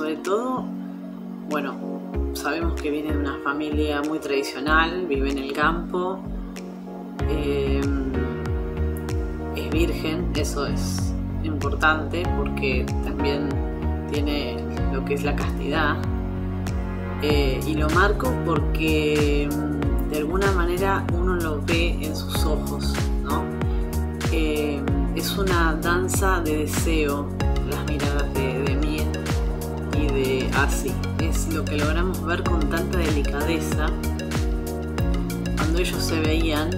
sobre todo, bueno, sabemos que viene de una familia muy tradicional, vive en el campo, es virgen, eso es importante porque también tiene lo que es la castidad, y lo marco porque de alguna manera uno lo ve en sus ojos, ¿no? Es una danza de deseo, las miradas de Mir y de Asi. Es lo que logramos ver con tanta delicadeza cuando ellos se veían,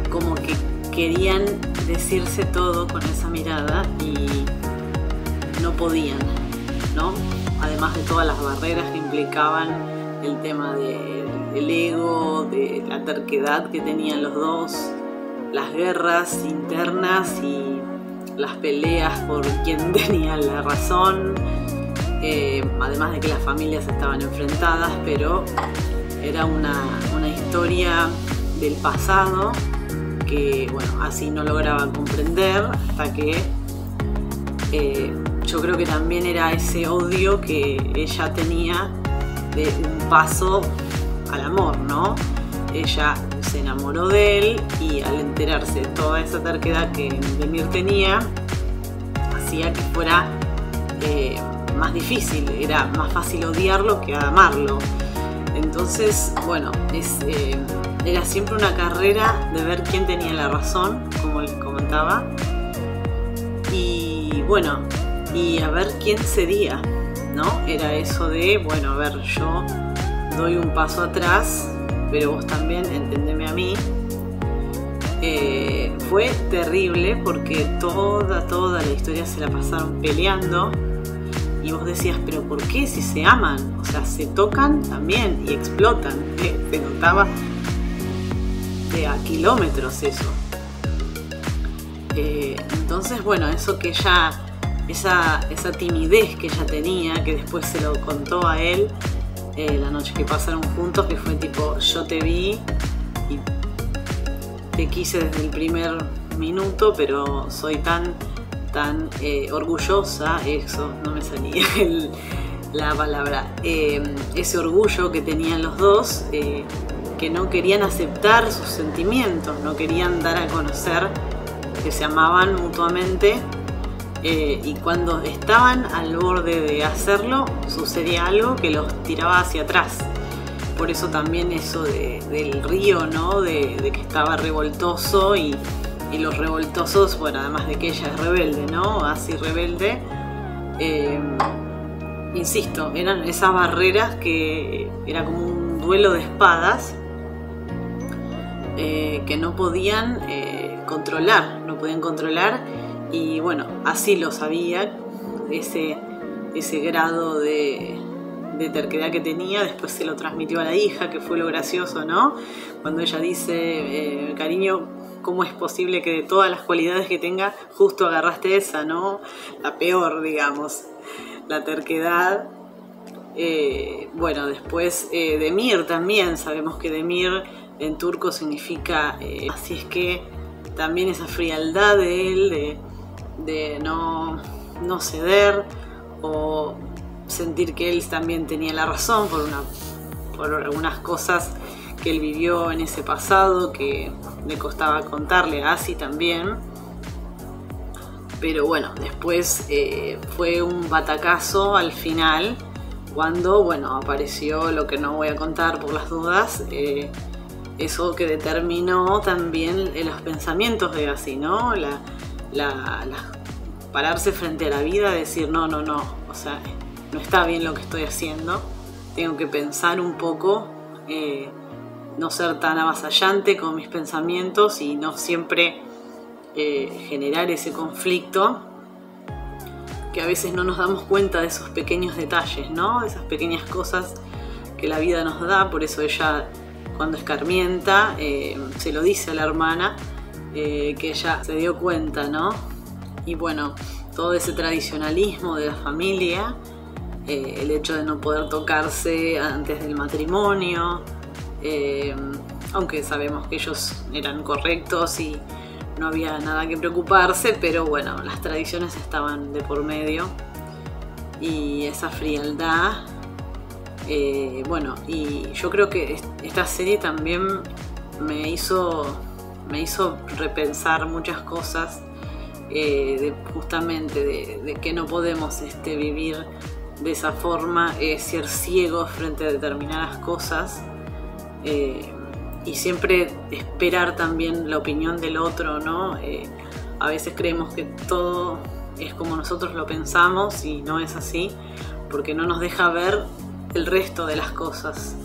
como que querían decirse todo con esa mirada y no podían, ¿no? Además de todas las barreras que implicaban el tema del ego, de la terquedad que tenían los dos, las guerras internas y las peleas por quién tenía la razón, además de que las familias estaban enfrentadas, pero era una historia del pasado que, bueno, así no lograba comprender hasta que yo creo que también era ese odio que ella tenía de un paso al amor, ¿no? Ella se enamoró de él y al enterarse de toda esa terquedad que Demir tenía, hacía que fuera más difícil, era más fácil odiarlo que amarlo. Entonces, bueno, era siempre una carrera de ver quién tenía la razón, como les comentaba, y bueno, y a ver quién cedía, ¿no? Era eso de, bueno, a ver, yo doy un paso atrás, pero vos también entendeme a mí. Fue terrible porque toda la historia se la pasaron peleando y vos decías, pero ¿por qué si se aman? O sea, se tocan también y explotan, se notaba a kilómetros eso. Entonces, bueno, eso que ella, esa timidez que ella tenía, que después se lo contó a él la noche que pasaron juntos, que fue tipo, yo te vi y te quise desde el primer minuto, pero soy tan orgullosa, eso no me salía la palabra, ese orgullo que tenían los dos, que no querían aceptar sus sentimientos, no querían dar a conocer que se amaban mutuamente, y cuando estaban al borde de hacerlo sucedía algo que los tiraba hacia atrás. Por eso también eso del río, ¿no? De que estaba revoltoso y los revoltosos, bueno, además de que ella es rebelde, ¿no? Así rebelde, insisto, eran esas barreras que era como un duelo de espadas, que no podían controlar, y bueno, así lo sabía, ese grado de terquedad que tenía. Después se lo transmitió a la hija, que fue lo gracioso, ¿no? Cuando ella dice, cariño, ¿cómo es posible que de todas las cualidades que tenga justo agarraste esa, ¿no? La peor, digamos, la terquedad. Bueno, después Demir también, sabemos que Demir en turco significa, así es que también esa frialdad de él, de no ceder o sentir que él también tenía la razón por algunas cosas que él vivió en ese pasado que le costaba contarle a Asi también. Pero bueno, después fue un batacazo al final cuando, bueno, apareció lo que no voy a contar por las dudas, eso que determinó también los pensamientos de Asi, ¿no? Pararse frente a la vida, decir no, o sea, no está bien lo que estoy haciendo, tengo que pensar un poco, no ser tan avasallante con mis pensamientos y no siempre generar ese conflicto, que a veces no nos damos cuenta de esos pequeños detalles, ¿no? Esas pequeñas cosas que la vida nos da. Por eso ella, cuando escarmienta, se lo dice a la hermana, que ella se dio cuenta, ¿no? Y bueno, todo ese tradicionalismo de la familia, el hecho de no poder tocarse antes del matrimonio, aunque sabemos que ellos eran correctos y no había nada que preocuparse, pero bueno, las tradiciones estaban de por medio. y esa frialdad. Bueno, y yo creo que esta serie también me hizo repensar muchas cosas, justamente de que no podemos vivir de esa forma, ser ciegos frente a determinadas cosas, y siempre esperar también la opinión del otro, ¿no? A veces creemos que todo es como nosotros lo pensamos y no es así, porque no nos deja ver el resto de las cosas.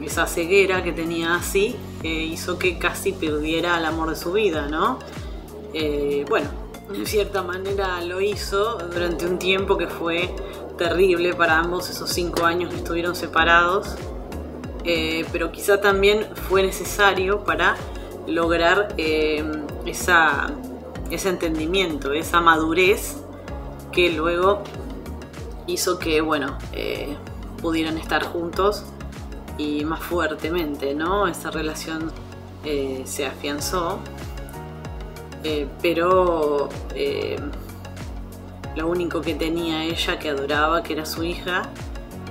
Esa ceguera que tenía así hizo que casi perdiera el amor de su vida, ¿no? Bueno, de cierta manera lo hizo durante un tiempo que fue terrible para ambos, esos 5 años que estuvieron separados, pero quizá también fue necesario para lograr ese entendimiento, esa madurez que luego hizo que, bueno, pudieran estar juntos y más fuertemente, ¿no? Esa relación se afianzó, pero lo único que tenía ella, que adoraba, que era su hija,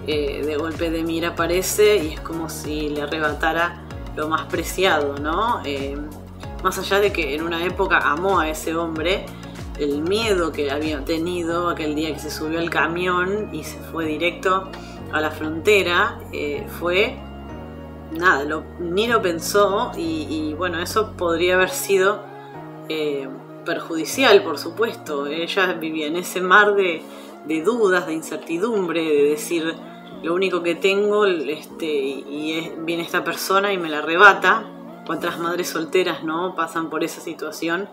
de golpe Demir aparece y es como si le arrebatara lo más preciado, ¿no? Más allá de que en una época amó a ese hombre, el miedo que había tenido aquel día que se subió al camión y se fue directo a la frontera, fue nada, ni lo pensó, y bueno, eso podría haber sido perjudicial, por supuesto. Ella vivía en ese mar de dudas, de incertidumbre, de decir, lo único que tengo, viene esta persona y me la arrebata. Cuántas madres solteras, ¿no?, pasan por esa situación,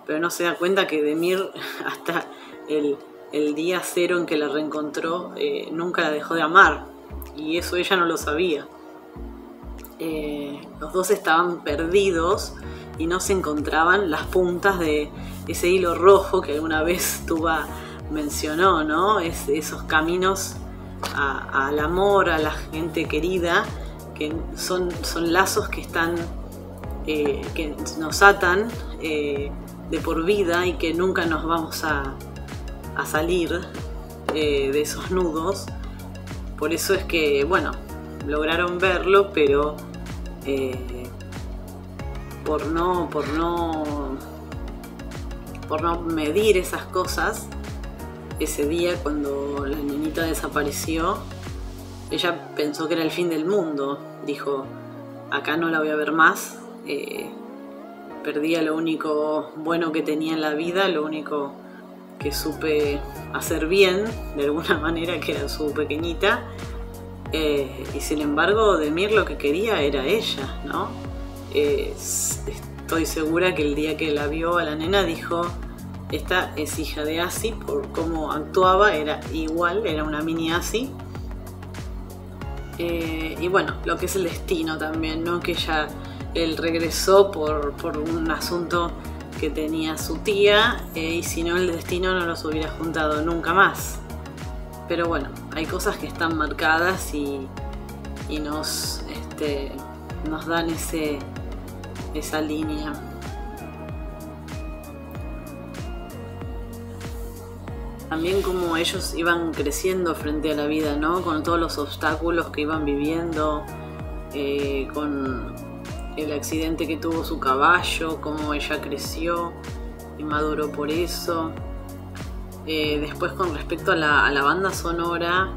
pero no se da cuenta que Demir, hasta el día cero en que la reencontró, nunca la dejó de amar, y eso ella no lo sabía. Los dos estaban perdidos y no se encontraban las puntas de ese hilo rojo que alguna vez Tuba mencionó, ¿no? Esos caminos al amor, a la gente querida, que son lazos que están, que nos atan de por vida, y que nunca nos vamos a salir de esos nudos. Por eso es que, bueno, lograron verlo, pero por no medir esas cosas, ese día cuando la nenita desapareció, ella pensó que era el fin del mundo. Dijo, acá no la voy a ver más, perdía lo único bueno que tenía en la vida, lo único que supe hacer bien de alguna manera, que era su pequeñita, y sin embargo Demir lo que quería era ella, ¿no? Estoy segura que el día que la vio a la nena dijo, esta es hija de Asi, por cómo actuaba, era igual, era una mini Asi. Y bueno, lo que es el destino también, ¿no? Que él regresó por un asunto que tenía su tía, y si no, el destino no los hubiera juntado nunca más. Pero bueno, hay cosas que están marcadas y nos dan esa línea. También como ellos iban creciendo frente a la vida, ¿no? Con todos los obstáculos que iban viviendo, con el accidente que tuvo su caballo, cómo ella creció y maduró por eso. Después, con respecto a la banda sonora,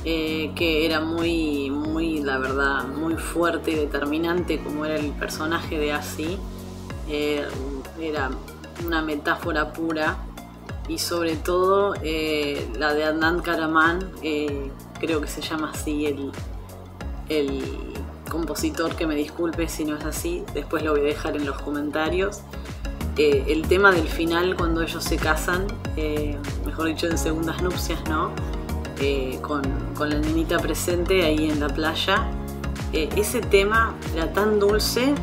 que era muy, la verdad, muy fuerte y determinante, como era el personaje de Asi, era una metáfora pura. Y sobre todo la de Adnan Karaman, creo que se llama así el compositor, que me disculpe si no es así, después lo voy a dejar en los comentarios. El tema del final, cuando ellos se casan, mejor dicho, en segundas nupcias, ¿no? Con la nenita presente ahí en la playa, ese tema era tan dulce,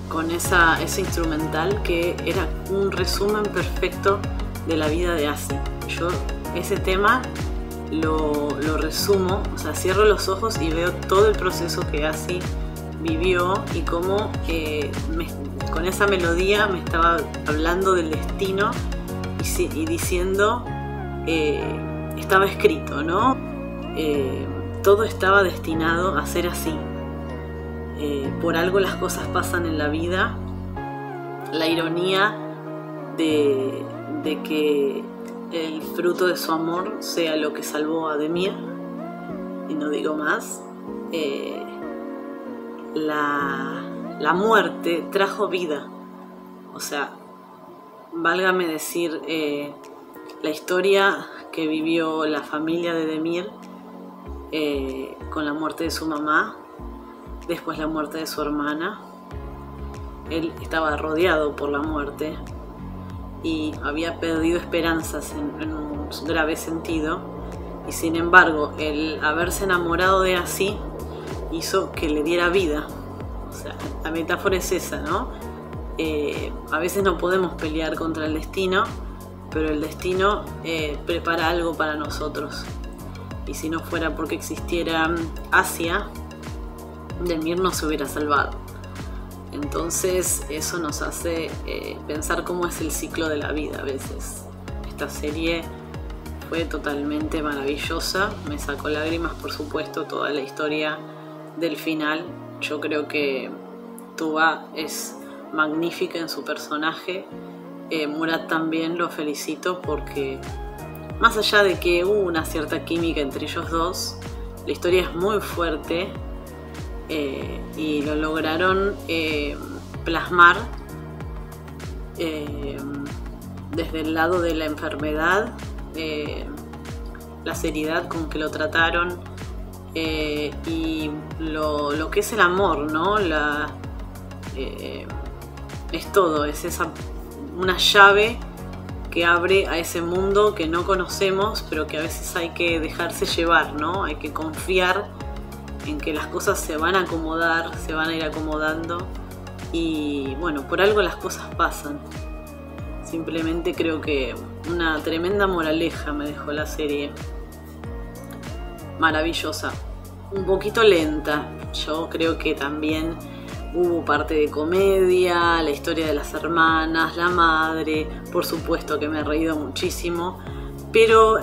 con ese instrumental, que era un resumen perfecto de la vida de Asi. Yo ese tema lo resumo, o sea, cierro los ojos y veo todo el proceso que Asi vivió, y cómo con esa melodía me estaba hablando del destino y diciendo estaba escrito, ¿no? Todo estaba destinado a ser así. Por algo las cosas pasan en la vida. La ironía de que el fruto de su amor sea lo que salvó a Demir, y no digo más. La muerte trajo vida. O sea, válgame decir, la historia que vivió la familia de Demir con la muerte de su mamá, después la muerte de su hermana. Él estaba rodeado por la muerte y había perdido esperanzas en un grave sentido, y sin embargo el haberse enamorado de Así hizo que le diera vida. O sea, la metáfora es esa, ¿no? A veces no podemos pelear contra el destino, pero el destino prepara algo para nosotros, y si no fuera porque existiera Asia, Demir no se hubiera salvado. Entonces eso nos hace pensar cómo es el ciclo de la vida a veces. Esta serie fue totalmente maravillosa, me sacó lágrimas, por supuesto, toda la historia del final. Yo creo que Tuba es magnífica en su personaje. Murat también, lo felicito, porque más allá de que hubo una cierta química entre ellos dos, la historia es muy fuerte. Y lo lograron plasmar desde el lado de la enfermedad, la seriedad con que lo trataron, y lo que es el amor, ¿no? Es todo, es una llave que abre a ese mundo que no conocemos, pero que a veces hay que dejarse llevar, ¿no? Hay que confiar en que las cosas se van a acomodar, se van a ir acomodando, y bueno, por algo las cosas pasan. Simplemente creo que una tremenda moraleja me dejó la serie. Maravillosa, un poquito lenta. Yo creo que también hubo parte de comedia, la historia de las hermanas, la madre, por supuesto que me he reído muchísimo, pero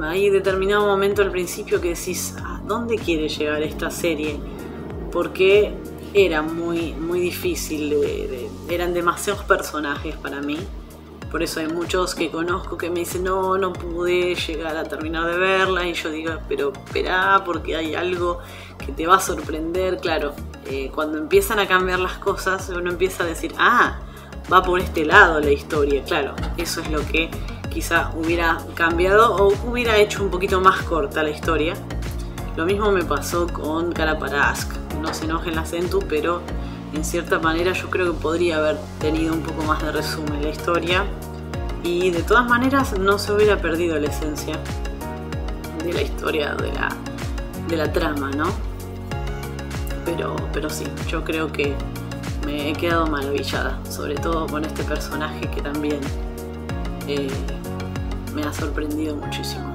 hay determinado momento al principio que decís, ¿a dónde quiere llegar esta serie? Porque era muy difícil, eran demasiados personajes para mí. Por eso hay muchos que conozco que me dicen, no pude llegar a terminar de verla, y yo digo, pero esperá, porque hay algo que te va a sorprender. Claro, cuando empiezan a cambiar las cosas, uno empieza a decir, va por este lado la historia. Claro, eso es lo que quizá hubiera cambiado o hubiera hecho un poquito más corta la historia. Lo mismo me pasó con Karaparazk. No se enojen la Centu, pero en cierta manera yo creo que podría haber tenido un poco más de resumen la historia, y de todas maneras no se hubiera perdido la esencia de la historia, de la trama, ¿no? Pero sí, yo creo que me he quedado maravillada, sobre todo con este personaje que también me ha sorprendido muchísimo.